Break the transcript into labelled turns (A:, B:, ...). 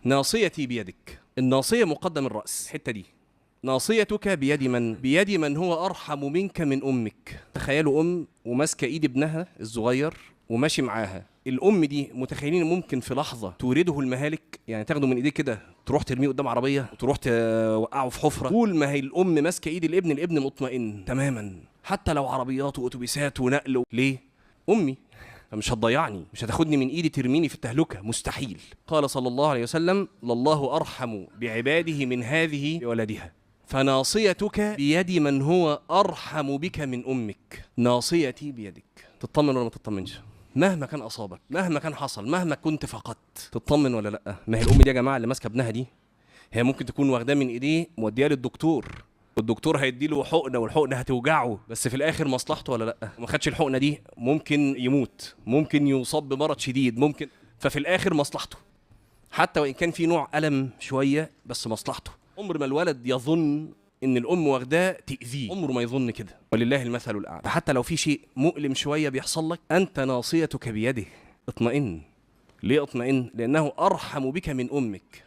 A: ناصيتي بيدك. الناصية مقدم الرأس، الحتة دي. ناصيتك بيد من؟ بيد من هو أرحم منك من أمك. تخيلوا أم وماسكة إيد ابنها الصغير وماشي معاها. الأم دي متخيلين ممكن في لحظة تورده المهالك؟ يعني تاخده من إيديه كده تروح ترميه قدام عربية وتروح توقعه في حفرة. طول ما هي الأم ماسكة إيد الابن، الابن مطمئن تماما، حتى لو عربيات وأتوبيسات ونقل. ليه؟ أمي، فمش هتضيعني، مش هتاخدني من ايدي ترميني في التهلكه، مستحيل. قال صلى الله عليه وسلم: لله ارحم بعباده من هذه بولدها. فناصيتك بيد من هو ارحم بك من امك. ناصيتي بيدك. تطمن ولا ما تطمنش؟ مهما كان اصابك، مهما كان حصل، مهما كنت فقدت، تطمن ولا لا؟ ما هي الام دي يا جماعه اللي ماسكه ابنها دي، هي ممكن تكون واخداه من ايديه موديه للدكتور، والدكتور هيديله حقنه والحقنه هتوجعه، بس في الاخر مصلحته ولا لا؟ وما خدش الحقنه دي ممكن يموت، ممكن يصاب بمرض شديد، ممكن. ففي الاخر مصلحته، حتى وان كان في نوع الم شويه، بس مصلحته. عمر ما الولد يظن ان الام واخداه تاذيه، عمره ما يظن كده، ولله المثل الاعلى. فحتى لو في شيء مؤلم شويه بيحصل لك، انت ناصيتك بيده، اطمئن. ليه اطمئن؟ لانه ارحم بك من امك.